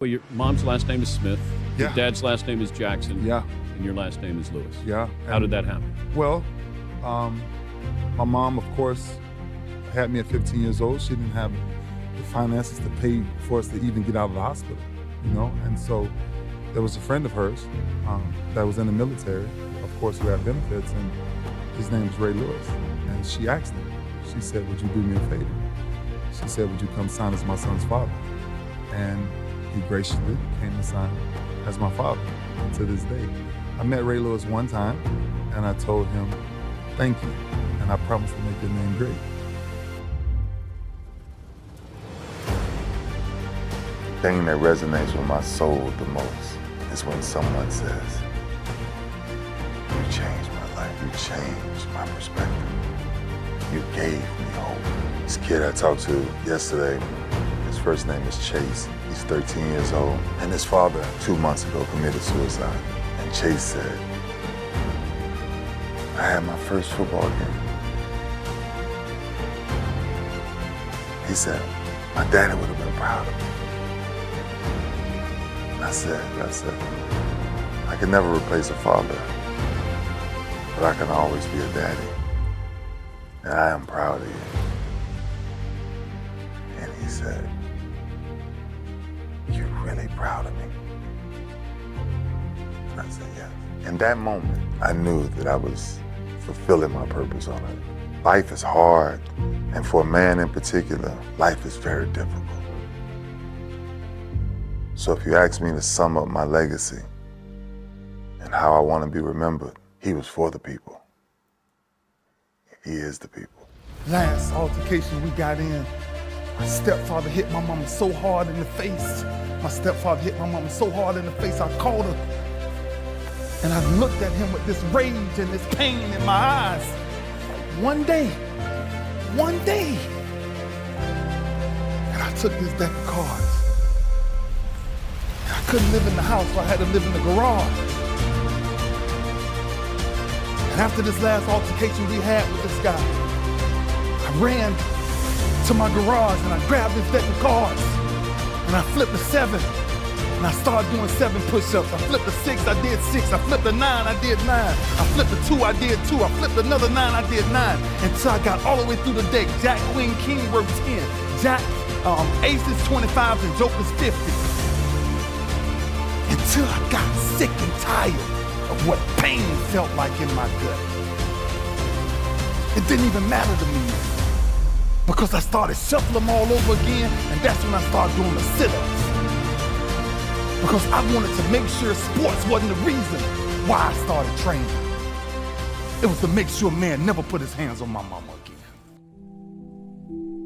Well, your mom's last name is Smith. Your Yeah. dad's last name is Jackson. Yeah. And your last name is Lewis. Yeah. How did that happen? Well, my mom, of course, had me at 15 years old. She didn't have the finances to pay for us to even get out of the hospital, you know? And so there was a friend of hers that was in the military, of course, who had benefits, and his name is Raylewis. And she asked him, she said, would you do me a favor? She said, would you come sign as my son's father? And he graciously came to sign as my father to this day. I met Raylewis one time, and I told him, thank you, and I promised to make your name great. The thing that resonates with my soul the most is when someone says, you changed my life, you changed my perspective, you gave me hope. This kid I talked to yesterday, his first name is Chase. He's 13 years old, and his father 2 months ago committed suicide. And Chase said, I had my first football game. He said, my daddy would have been proud of me. I said, I can never replace a father, but I can always be a daddy. And I am proud of you. And he said, you're really proud of me? I said, yes. In that moment, I knew that I was fulfilling my purpose on earth. Life is hard, and for a man in particular, life is very difficult. So if you ask me to sum up my legacy and how I want to be remembered, he was for the people. He is the people. Last altercation we got in, my stepfather hit my mama so hard in the face. My stepfather hit my mama so hard in the face, I called her. And I looked at him with this rage and this pain in my eyes. One day, and I took this deck of cards. And I couldn't live in the house, so I had to live in the garage. And after this last altercation we had with this guy, I ran to my garage and I grabbed this deck of cards and I flipped a 7 and I started doing 7 push-ups. I flipped a 6, I did 6. I flipped a 9, I did 9. I flipped a 2, I did 2. I flipped another 9, I did 9. Until I got all the way through the deck. Jack, Queen, King were 10. Jack, Aces, 25s, and Jokers, 50. Until I got sick and tired of what pain felt like in my gut. It didn't even matter to me because I started shuffling them all over again, and that's when I started doing the sit-ups. Because I wanted to make sure sports wasn't the reason why I started training. It was to make sure a man never put his hands on my mama again.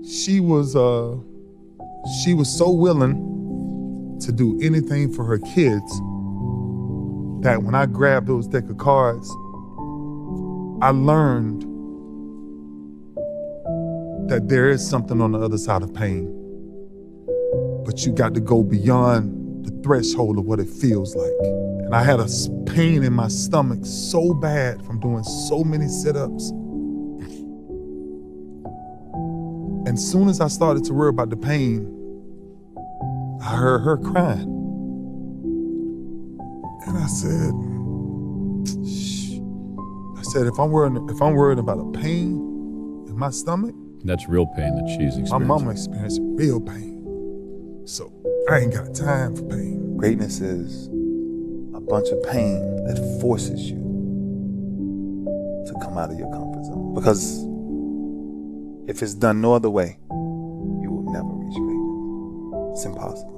She was so willing to do anything for her kids that when I grabbed those deck of cards, I learned that there is something on the other side of pain. But you got to go beyond the threshold of what it feels like. And I had a pain in my stomach so bad from doing so many sit-ups. And soon as I started to worry about the pain, I heard her crying. And I said, shh. I said, if I'm worried about a pain in my stomach, That's real pain that she's experiencing. my mama experienced real pain. So I ain't got time for pain. Greatness is a bunch of pain that forces you to come out of your comfort zone. Because if it's done no other way, you will never reach greatness. It's impossible.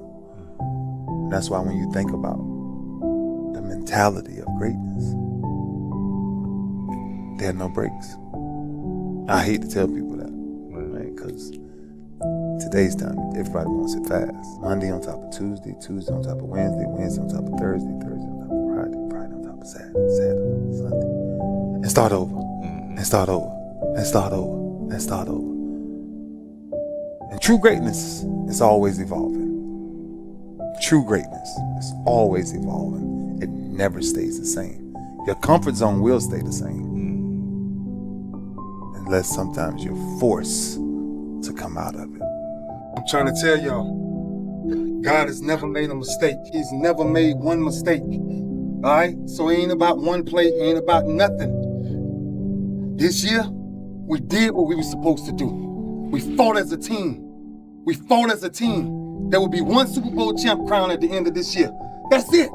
And that's why when you think about the mentality of greatness, there are no breaks. I hate to tell people that, right? Because today's time, everybody wants it fast. Monday on top of Tuesday, Tuesday on top of Wednesday, Wednesday on top of Thursday, Thursday on top of Friday, Friday on top of Saturday, Saturday on top of Sunday. And start over, and start over, and start over, and start over. And true greatness is always evolving. True greatness is always evolving. It never stays the same. Your comfort zone will stay the same. Unless sometimes you're forced to come out of it. I'm trying to tell y'all, God has never made a mistake. He's never made one mistake. All right? So it ain't about one play, it ain't about nothing. This year, we did what we were supposed to do. We fought as a team. We fought as a team. There will be one Super Bowl champ crown at the end of this year. That's it.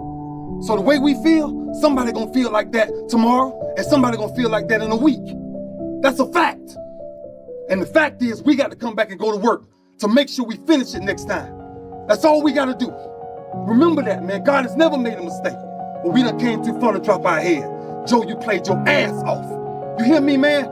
So the way we feel, somebody gonna feel like that tomorrow, and somebody gonna feel like that in a week. That's a fact. And the fact is, we got to come back and go to work to make sure we finish it next time. That's all we got to do. Remember that, man. God has never made a mistake. But we done came too far to drop our head. Joe, you played your ass off. You hear me, man?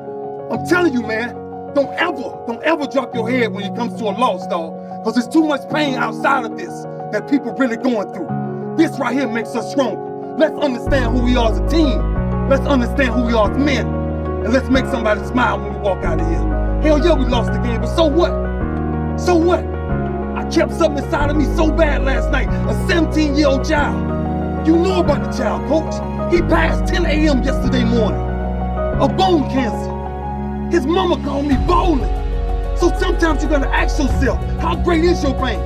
I'm telling you, man, don't ever drop your head when it comes to a loss, dog. Because there's too much pain outside of this that people really going through. This right here makes us stronger. Let's understand who we are as a team. Let's understand who we are as men. And let's make somebody smile when we walk out of here. Hell yeah, we lost the game, but so what? So what? I kept something inside of me so bad last night. A 17-year-old child. You know about the child, coach. He passed 10 a.m. yesterday morning. A bone cancer. His mama called me bowling. So sometimes you gotta ask yourself, how great is your pain?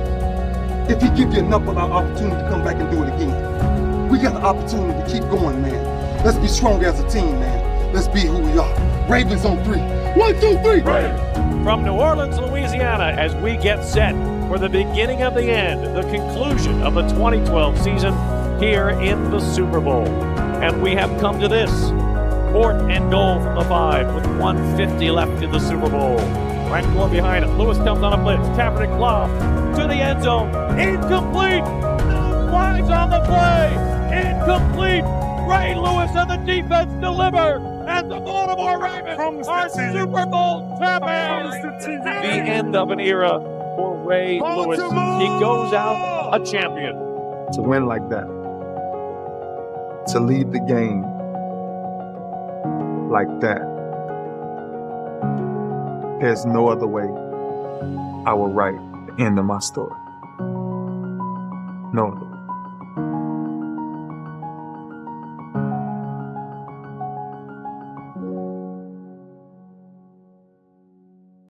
If he give you enough of our opportunity to come back and do it again. We got the opportunity to keep going, man. Let's be strong as a team, man. Let's be who we are. Ravens on 3. 1, 2, 3. From New Orleans, Louisiana, as we get set for the beginning of the end, the conclusion of the 2012 season here in the Super Bowl. And we have come to this. 4th and goal from the 5 with 1:50 left in the Super Bowl. Frank Gore behind it. Lewis comes on a blitz. Kaepernick lob to the end zone. Incomplete. Flags on the play. Incomplete. Raylewis and the defense deliver. And the Baltimore Ravens are Super Bowl champions. The end of an era for Raylewis. He goes out a champion. To win like that, to lead the game like that, there's no other way I will write the end of my story. No other.